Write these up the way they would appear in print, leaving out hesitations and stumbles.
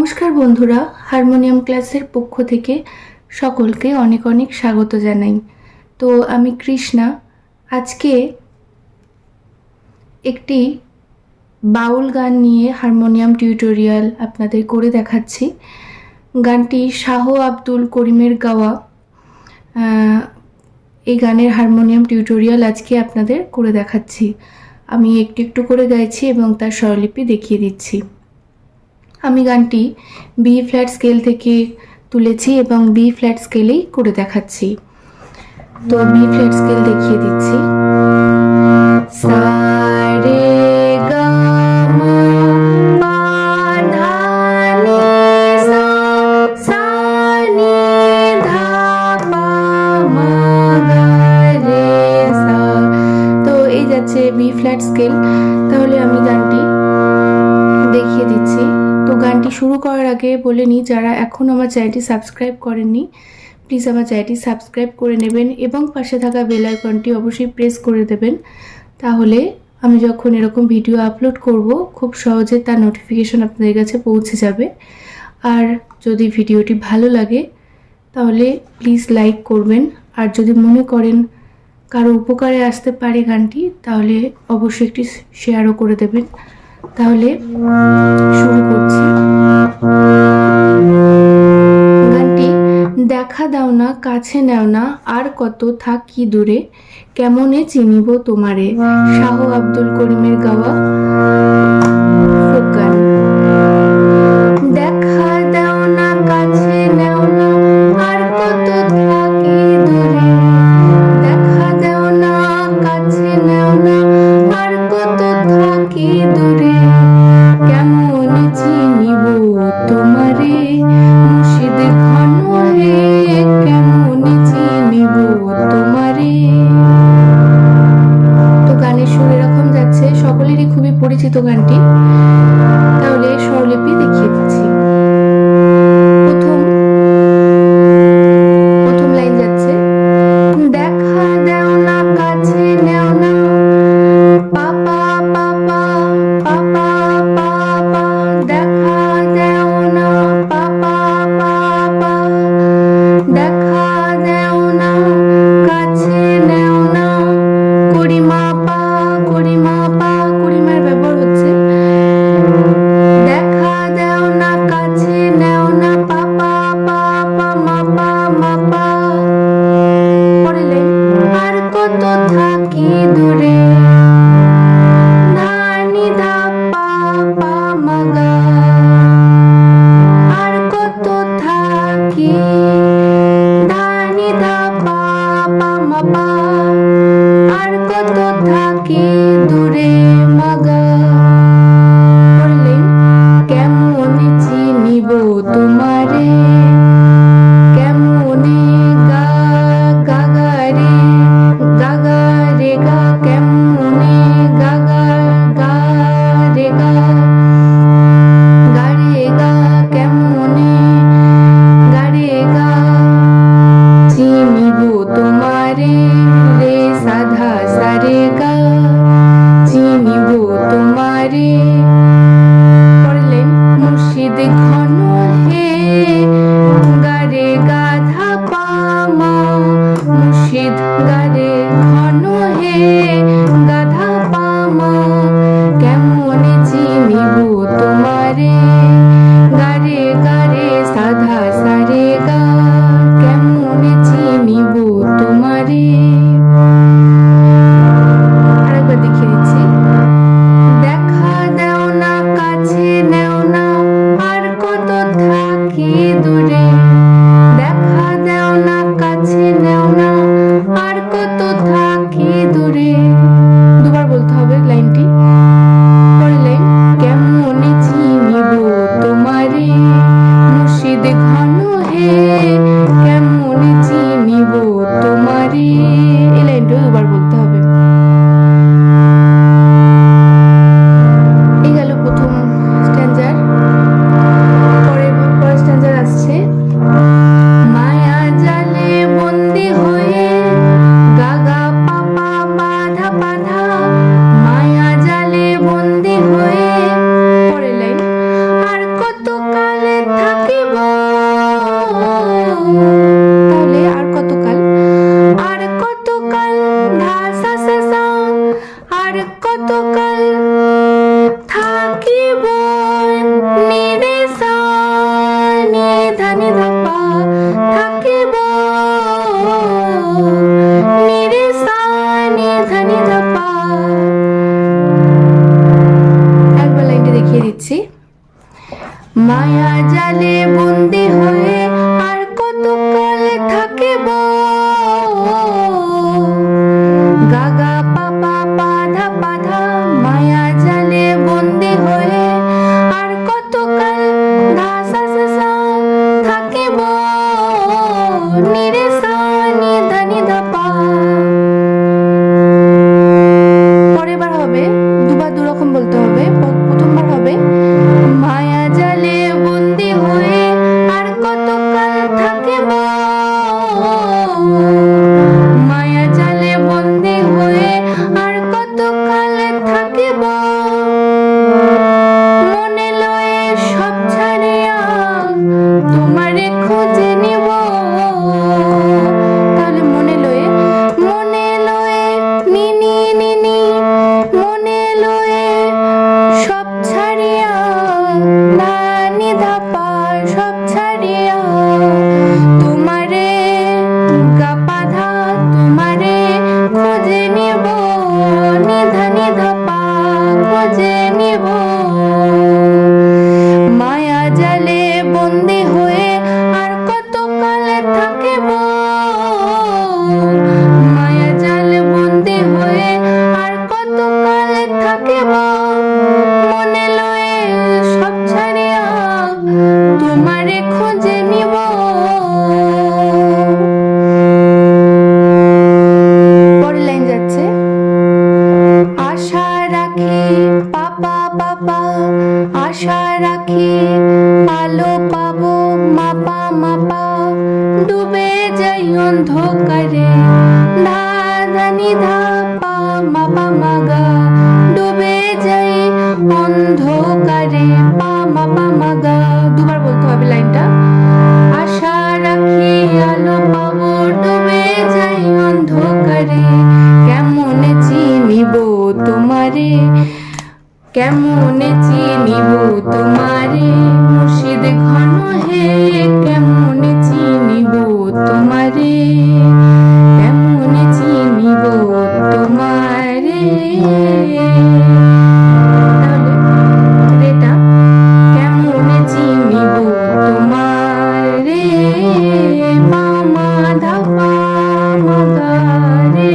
নমস্কার বন্ধুরা, হারমোনিয়াম ক্লাসের পক্ষ থেকে সকলকে অনেক অনেক স্বাগত জানাই। তো আমি কৃষ্ণা। আজকে একটি বাউল গান নিয়ে হারমোনিয়াম টিউটোরিয়াল আপনাদের করে দেখাচ্ছি। গানটি শাহ আব্দুল করিমের গাওয়া। এই গানের হারমোনিয়াম টিউটোরিয়াল আজকে আপনাদের করে দেখাচ্ছি। আমি একটু একটু করে গাইছি এবং তার স্বরলিপি দেখিয়ে দিচ্ছি। আমি গানটি বি ফ্ল্যাট স্কেল থেকে তুলেছি এবং বি ফ্ল্যাট স্কেলেই করে দেখাচ্ছি। তো বি ফ্ল্যাট স্কেল দেখিয়ে দিচ্ছি। সা রে গা মা পা ধা নি সা, সা নি ধা পা মা গা রে সা। তো এই যাচ্ছে বি ফ্ল্যাট স্কেল। তাহলে আমি গানটি দেখিয়ে দিচ্ছি। তো গানটি শুরু করার আগে বলে নিই, যারা এখন আমার চ্যানেলটি সাবস্ক্রাইব করেননি প্লিজ আমার চ্যানেলটি সাবস্ক্রাইব করে নেবেন এবং পাশে থাকা বেল আইকনটি অবশ্যই প্রেস করে দেবেন। তাহলে আমি যখন এরকম ভিডিও আপলোড করব খুব সহজে তার নোটিফিকেশন আপনাদের কাছে পৌঁছে যাবে। আর যদি ভিডিওটি ভালো লাগে তাহলে প্লিজ লাইক করবেন। আর যদি মনে করেন কারো উপকারে আসতে পারে গানটি, তাহলে অবশ্যই একটি শেয়ারও করে দেবেন। তাহলে শুরু করছি। গানটি দেখা দাও না, কাছে নেও না, আর কত থাকি দূরে, কেমনে চিনিব তোমারে। শাহ আব্দুল করিমের গাওয়া ফোক গান। দেখা দাও না, কাছে নেও না, আর কত থাকি দূরে, দেখা দাও না, কাছে নেও না, আর কত থাকি দূরে, কেমন চিনিব তোমারে, মুর্শিদ ঘন হে, কেমন চিনিব তোমারে। তো গানের সুর এরকম যাচ্ছে, সকলেরই খুবই পরিচিত গানটি। তাহলে স্বরলিপি দেখিয়ে দিচ্ছি। প্রথম লাইন যাচ্ছে দেখা দাও না, কাছে নেও না, পাপা পাপা পাপা পাপা, দেখা দাও না, পাপা পাপা, দেখা দাও না, কাছে নেও না, করিমা পা, করিমা পা, করিমার ব্যবহার হচ্ছে। দেখা দাও না, কাছে নেও না, পাপা পাপা মাপা মাপা। পরের লাইন আর কত থাকি দূরে, ধানি ধা পা পা মাগা, আর কত থাকি, ধানি ধা পা পা মাপা, আর কত থাকি দূরে মাগা। বললেন কেমন চিনিব তোমারে, কেমনে গা গাগারে, গাগারে গা, কেমনে গাগা গা রে গা, গারে গা, কেমনে গারে গা, চিনিব তোমারে, রে সাধা সারে গা, চিনিব তোমারে। পড়লেন মুর্শিদ ঘন হে, গারে গাধা পামা, মুর্শিদ গারে ঘন হে, গাধা পামা, কেমন চিনিব তোমারে, গারে গারে সাধা সারে গা, কেমন চিনিব তোমারে। আরেকবার দেখিয়ে দিচ্ছি। দেখা দাও না, কাছে নেও না, আর কত থাকি দূরে, দেখা দাও না, কাছে নেও না, আর কত থাকি দূরে। দুবার বলতে হবে লাইনটি। পরের লাইন কেমন চিনিব তোমারে, মুর্শিদ ঘন হে, কেমন চিনিব তোমারে। এই লাইনটাও দুবার বলতে হবে। এই গেল প্রথম স্ট্যান্জার। পরের স্ট্যান্জার আসছে বন্দি হয়ে আর কতকাল থাকিব, গাগা পাপা পাধা পাধা মায়া জালে বন্দি হয়ে আর কতকাল ধাসা সাসা থাকিব, নিরে সা নি ধা নি ধা পা। পরের বার হবে দুবার দুরকম বলতে হবে। প্রথমবার হবে মায়া জালে বন্দি হয়ে আর কতকাল থাকিব, মায়া জালে বন্দি হয়ে আর কতকাল থাকিব, মনে লয়ে সব ছাড়িয়া তোমারে খুঁজে নিব। তাহলে মনে লয়ে নিনি নিনি মনে লয়ে সব ছাড়িয়া, ধানি ধাপা সব ছাড়িয়া, তোমারে গাপাধা তোমারে খুঁজে নিব, নিধা নিধা পা খুঁজে নিব। মায়া জালে বন্দি হয়ে আর কতকাল থাকিব, মায়া জালে বন্দি হয়ে আর কতকাল থাকিব, মনে লয়ে সব ছাড়িয়া তোমারে খুঁজে নিব। পরের লাইন যাচ্ছে আশা রাখি পাপা পাপা, আশা রাখি আলো পাবো মাপা মাপা, ডুবে যাই অন্ধকারে ধা ধানি ধা পা মাপা মাগা, ডুবে যাই অন্ধকারে পা মাপা মাগা। দুবার বলতে হবে লাইনটা। আশা রাখি আলো পাবো ডুবে যাই অন্ধকারে, কেমনে চিনিব তোমারে, কেমনে চিনিব তোমারে মুর্শিদ ঘন হে, কেমনে চিনিব তোমারে, কেমনে চিনিব তোমারে। তাহলে এটা কেমনে চিনিব তোমারে, পামা ধাপা মাগা রে,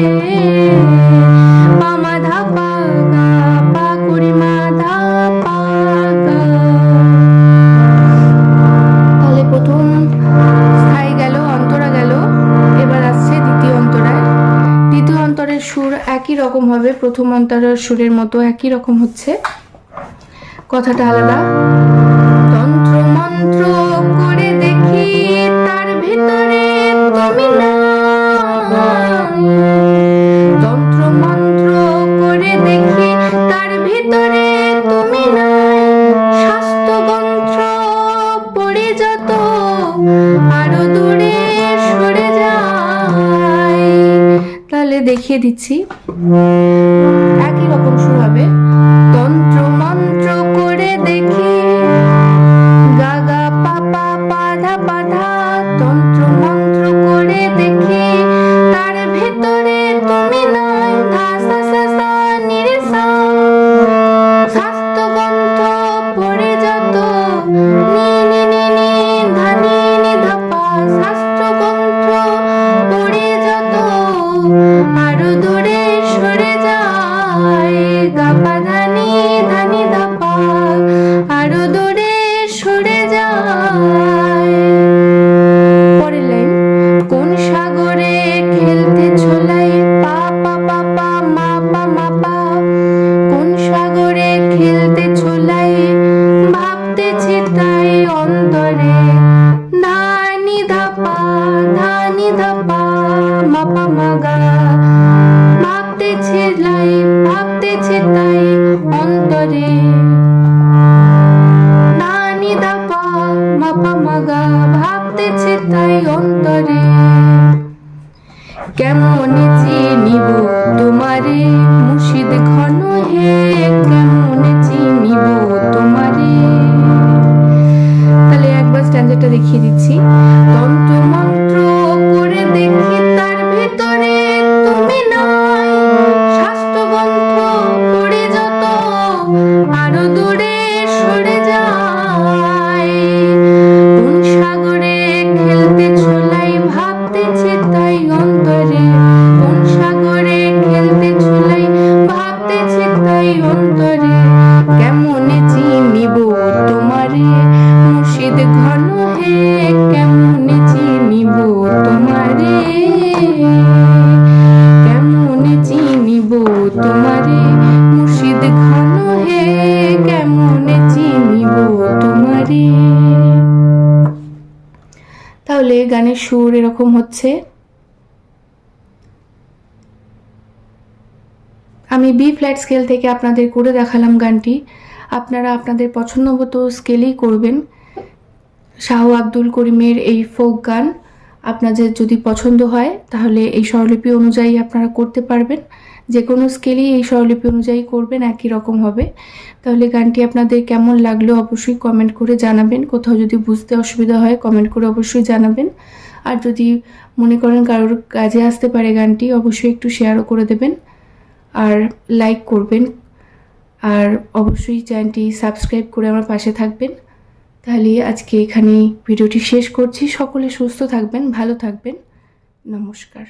পামা ধাপা গা পা করি মা ধাপা গা। তাহলে প্রথম স্থায়ী গেল, অন্তরা গেল, এবার আসছে দ্বিতীয় অন্তরায়। দ্বিতীয় অন্তরের সুর একই রকম হবে, প্রথম অন্তরের সুরের মতো একই রকম হচ্ছে, কথাটা আলাদা। তন্ত্র মন্ত্র করে দেখি তার ভিতরে তুমি নাই, তন্ত্র মন্ত্র করে দেখি তার ভিতরে তুমি নাই, শাস্ত্রগ্রন্থ পড়ে যত আরো দূরে সরে যায়। তাহলে দেখিয়ে দিচ্ছি, একই রকম সুর হবে। তন্ত্র মন্ত্র করে দেখি গাগা পাপা পাধা পাধা, তন্ত্র মন্ত্র করে দেখি তার ভেতরে তুমি নাই, ধা সা সা সা নিরে সা, শাস্ত্রগ্রন্থ পড়ে যত নি নি নি নি ধা নি নি ধা পা, শাস্ত্রগ্রন্থ পড়ে যত আরো দূরে সরে যায়, গা পা ধা নি ধা পা আরো দূরে সরে যায়। পরের লাইন কোন সাগরে খেলতে ছোলাই পা পা পা পা মা পা মা পা, কোন সাগরে খেলতে ছোলাই ভাবতেছি তাই অন্তরে, ধানি ধা পা মা পা মা গা, ভাবতেছি তাই অন্তরে, ধানি ধা পা মা পা মা গা, ভাবতেছি তাই অন্তরে। কেমনে চিনিব তোমারে মুর্শিদ ঘন হে, কেমনে চিনিব তোমারে। তাহলে একবার স্ট্যান্ডারটা দেখিয়ে দিচ্ছি। তন্ত্র মন্ত্র করে দেখি তার ভিতরে তুমি নাই, শাস্ত্রগ্রন্থ পড়ে যত আরো দূরে সরে যায়, কোন সাগরে হলে গানের সুর এরকম হচ্ছে। আমি বি ফ্ল্যাট স্কেল থেকে আপনাদের করে দেখালাম গানটি। আপনারা আপনাদের পছন্দ মতো স্কেলেই করবেন। শাহ আব্দুল করিমের এই ফোক গান আপনাদের যদি পছন্দ হয় তাহলে এই স্বরলিপি অনুযায়ী আপনারা করতে পারবেন। যে কোনো স্কেলেই এই স্বরলিপি অনুযায়ী করবেন, একই রকম হবে। তাহলে গানটি আপনাদের কেমন লাগলো অবশ্যই কমেন্ট করে জানাবেন। কোথাও যদি বুঝতে অসুবিধা হয় কমেন্ট করে অবশ্যই জানাবেন। আর যদি মনে করেন কারোর কাজে আসতে পারে গানটি, অবশ্যই একটু শেয়ারও করে দেবেন আর লাইক করবেন। আর অবশ্যই চ্যানেলটি সাবস্ক্রাইব করে আমার পাশে থাকবেন। তাহলে আজকে এখানেই ভিডিওটি শেষ করছি। সকলে সুস্থ থাকবেন, ভালো থাকবেন। নমস্কার।